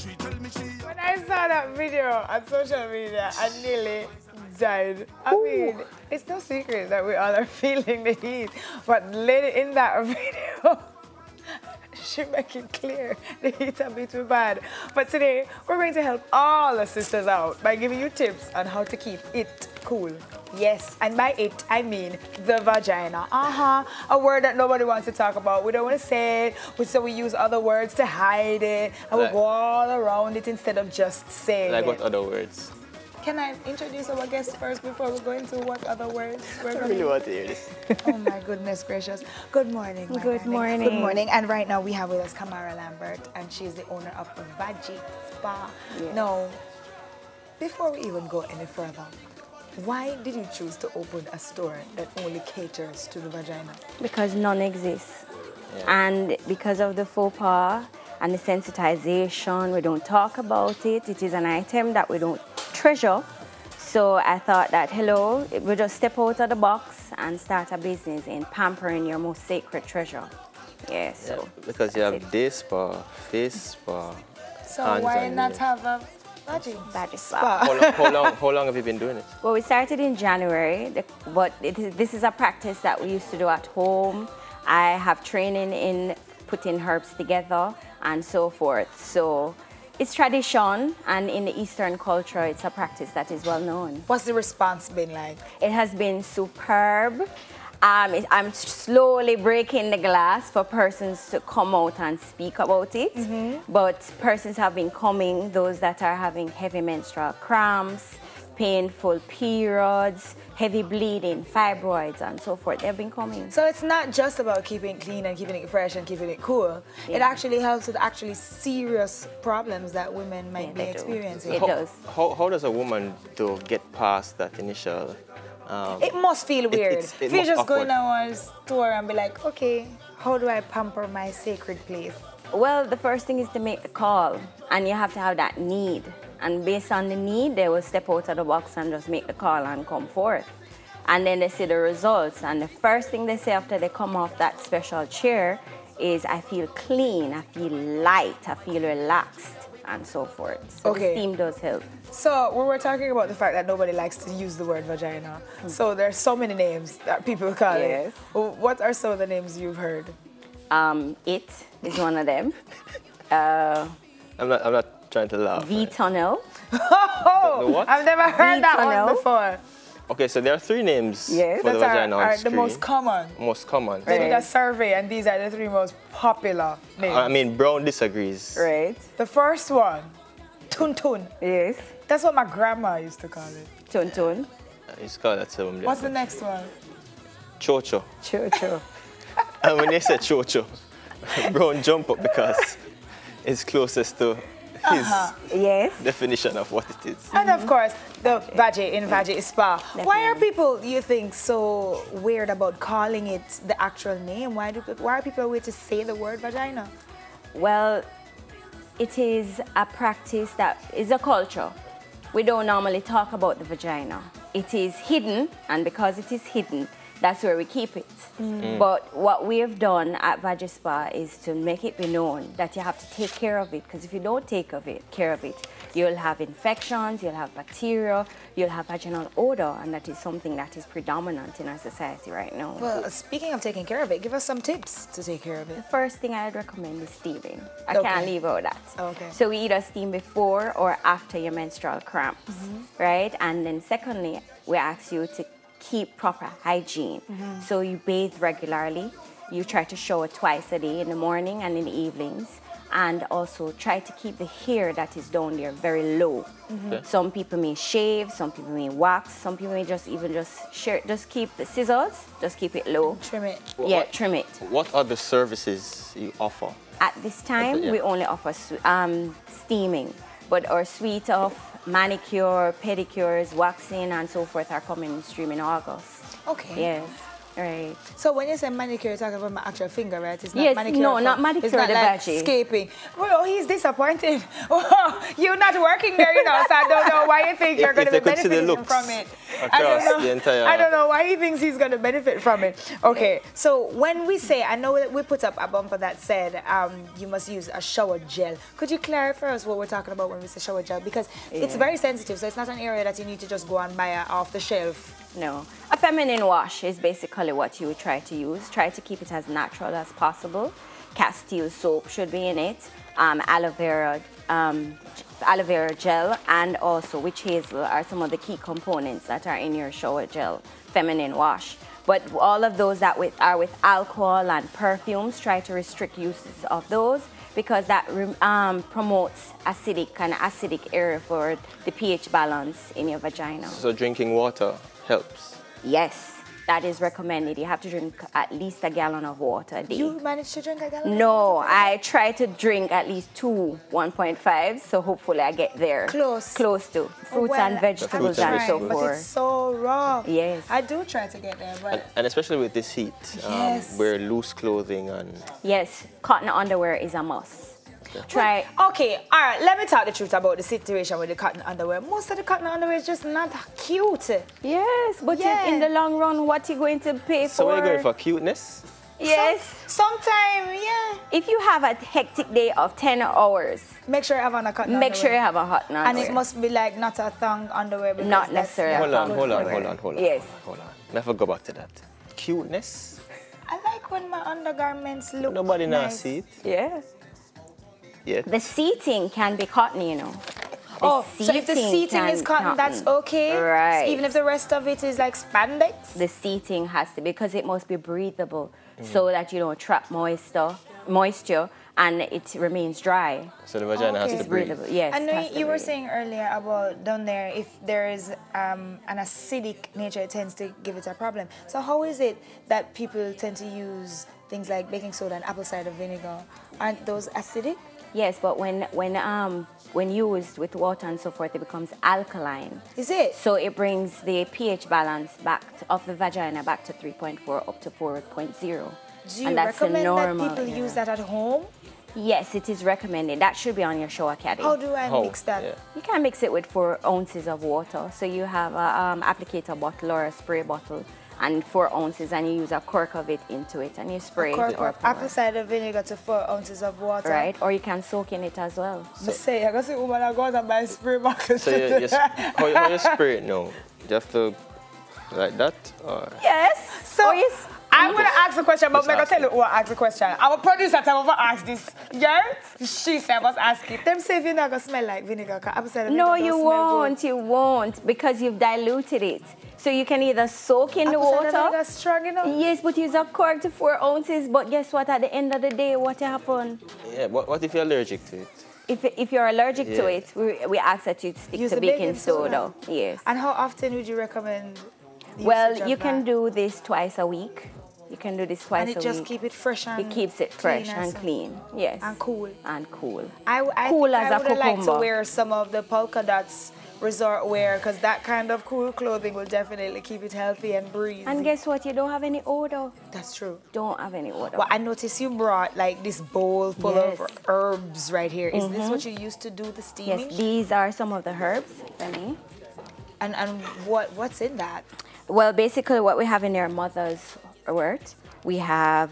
When I saw that video on social media, I nearly died. I mean, it's no secret that we all are feeling the heat, but lady in that video, she make it clear the heat a bit too bad. But today, we're going to help all the sisters out by giving you tips on how to keep it cool. Yes, and by it, I mean the vagina. A word that nobody wants to talk about. We don't want to say it, so we use other words to hide it, and we go all around it instead of just saying it. Like what other words? Can I introduce our guest first before we go into what other words we're going to really want to hear this. Oh my goodness gracious. Good morning. Good morning. Good morning. And right now we have with us Kamara Lambert, and she's the owner of Vagi Spa. Yes. Now, before we even go any further, why did you choose to open a store that only caters to the vagina? Because none exists. And because of the faux pas and the sensitization, we don't talk about it. It is an item that we don't treasure. So I thought that, hello, we just step out of the box and start a business in pampering your most sacred treasure. Yeah, so. Because you have day spa, face spa. So why not have a Vagi Spa? How long have you been doing it? Well, we started in January, but this is a practice that we used to do at home. I have training in putting herbs together and so forth. So it's tradition, and in the Eastern culture, it's a practice that is well known. What's the response been like? It has been superb. I'm slowly breaking the glass for persons to come out and speak about it. But persons have been coming, those that are having heavy menstrual cramps, painful periods, heavy bleeding, fibroids, and so forth. They've been coming. So it's not just about keeping it clean and keeping it fresh and keeping it cool. Yeah. It actually helps with actually serious problems that women might be experiencing. It does. How does a woman get past that initial... it must feel weird. If you just go in a store and be like, okay, how do I pamper my sacred place? Well, the first thing is to make the call, and you have to have that need. And based on the need, they will step out of the box and just make the call and come forth. And then they see the results. And the first thing they say after they come off that special chair is, I feel clean, I feel light, I feel relaxed, and so forth. So the steam does help. So we were talking about the fact that nobody likes to use the word vagina. So there's so many names that people call it. What are some of the names you've heard? It is one of them. I'm not trying to laugh. V-tunnel. Oh, the what? I've never heard that one before. Okay, so there are 3 names for the that vagina on are screen. the most common. Most common. They did a survey, and these are the 3 most popular names. I mean, Brown disagrees. Right. The first one, Tun-tun. Yes. That's what my grandma used to call it. Tun-tun. It's called that too. What's the next one? Chocho. Chocho. And when they say chocho, Brown jump up because it's closest to his definition of what it is. And of course, the Vagi in Vagi Spa. Definitely. Why are people, you think, so weird about calling it the actual name? Why are people weird to say the word vagina? Well, it is a practice that is a culture. We don't normally talk about the vagina. It is hidden, and because it is hidden, that's where we keep it. But what we have done at Vagi Spa is to make it be known that you have to take care of it, because if you don't take care of it, you'll have infections, you'll have bacteria, you'll have vaginal odor, and that is something that is predominant in our society right now. Well, speaking of taking care of it, give us some tips to take care of it. The first thing I'd recommend is steaming. I can't leave out that. Okay. So we either steam before or after your menstrual cramps, right? And then secondly, we ask you to keep proper hygiene. So you bathe regularly. You try to shower twice a day, in the morning and in the evenings. And also try to keep the hair that is down there very low. Some people may shave, some people may wax, some people may just keep the scissors, just keep it low. Trim it. Yeah, trim it. What are the services you offer? At this time, we only offer steaming, but our suite of manicure, pedicures, waxing, and so forth are coming in stream in August. Okay. Yes. Right. So when you say manicure, you're talking about my actual finger, right? It's not Yes, manicure. no, not manicure, it's not the like veggie. escaping. Well, he's disappointed. Oh, you're not working there, you know, so I don't know why you think you're going to be benefiting from it. I don't know why he thinks he's going to benefit from it. Okay, so when we say, I know that we put up a bumper that said you must use a shower gel. Could you clarify for us what we're talking about when we say shower gel? Because it's very sensitive, so it's not an area that you need to just go and buy off the shelf. No. A feminine wash is basically what you would try to use. Try to keep it as natural as possible. Castile soap should be in it. Aloe vera gel and also witch hazel are some of the key components that are in your shower gel feminine wash. But all of those that are with alcohol and perfumes, try to restrict uses of those because that promotes acidic area for the pH balance in your vagina. So drinking water helps? Yes, that is recommended. You have to drink at least a gallon of water a day. You managed to drink a gallon? No, I try to drink at least 2 1.5, so hopefully I get there. Close to fruits and vegetables and so forth. But it's so rough. Yes. I do try to get there, but... And especially with this heat, wear loose clothing and... Yes, cotton underwear is a must. Try. Okay, all right, let me talk the truth about the situation with the cotton underwear. Most of the cotton underwear is just not cute. Yes, but in the long run, what are you going to pay for? So are you going for cuteness? Yes. Sometime, yeah. If you have a hectic day of 10 hours, make sure you have on a cotton underwear. Make sure you have a cotton underwear. And it must be like not a thong underwear. Not necessarily. Hold on. Yes. Hold on. Let me go back to that. Cuteness? I like when my undergarments look Nobody now nice. see it. Yes. Yeah. The seating can be cotton, you know. So if the seating is cotton, that's okay? Right. Even if the rest of it is like spandex? The seating has to, because it must be breathable so that you don't trap moisture and it remains dry. So the vagina has to breathe. Yes. I know you were saying earlier about down there, if there is an acidic nature, it tends to give it a problem. So how is it that people tend to use things like baking soda and apple cider vinegar? Aren't those acidic? Yes, but when used with water and so forth, it becomes alkaline. Is it? So it brings the pH balance of the vagina back to 3.4 up to 4.0. Do you that's recommend normal, that people use that at home? Yes, it is recommended. That should be on your shower caddy. How do I mix that? Yeah. You can mix it with 4 ounces of water. So you have an applicator bottle or a spray bottle and 4 ounces, and you use a cork of it into it, and you spray it. Or apple cider vinegar to 4 ounces of water. Right, or you can soak in it as well. So say, I got to see woman that goes and buy spray bottle. So how you spray it now? You have to like that? Or? Yes. So I'm going to ask a question, but I'm going to tell you who asked the question. Our producer time over asked this. Yeah? She said I must ask it. Them say vinegar going to smell like vinegar. Apple cider vinegar no, you won't. You won't, because you've diluted it. So you can either soak in the water. That's strong enough? Yes, but use a cork to 4 ounces. But guess what? At the end of the day, what happens? Yeah, what if you're allergic to it? If you're allergic to it, we ask that you stick to baking soda. Yes. And how often would you recommend? Well, you can do this twice a week. You can do this twice a week. And it just keeps it fresh and it keeps it fresh and clean. Yes. And cool. And cool. I cool as a would cucumber. like to wear some of the polka dots resort wear, because that kind of cool clothing will definitely keep it healthy and breezy. And guess what? You don't have any odor. That's true. Don't have any odor. Well, I noticed you brought like this bowl full of herbs right here. Is this what you used to do the steaming? Yes, these are some of the herbs for me. And what's in that? Well, basically what we have in there, mother's wort. We have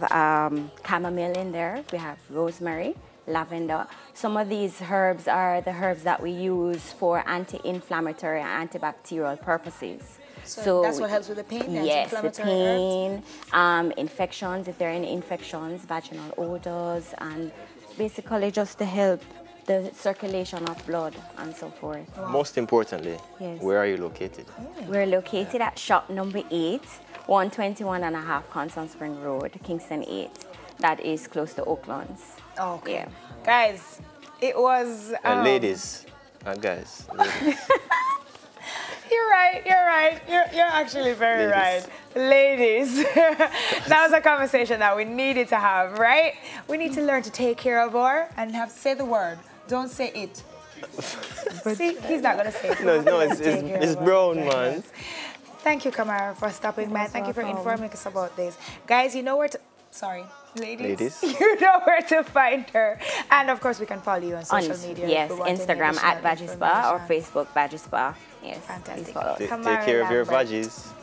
chamomile in there. We have rosemary, lavender. Some of these herbs are the herbs that we use for anti-inflammatory and antibacterial purposes. So that's what helps with the pain? Yes, the pain, infections, if there are any infections, vaginal odors, and basically just to help the circulation of blood and so forth. Wow. Most importantly, where are you located? We're located at shop number 8, 121.5 Constant Spring Road, Kingston 8. That is close to Oaklands. Oh, okay. Yeah. Guys, it was... ladies and guys. Ladies. You're right. You're actually very right. Ladies, that was a conversation that we needed to have, right? We need to learn to take care of and say the word. Don't say it. See, he's not going to say it. No, it's brown, man. Thank you, Kamara, for stopping by. Thank you for informing us about this. Guys, you know where to... Sorry, ladies. You know where to find her. And, of course, we can follow you on social media. Yes, Instagram at Vagi Spa or Facebook Vagi Spa. Yes. Fantastic. Take care of your veggies.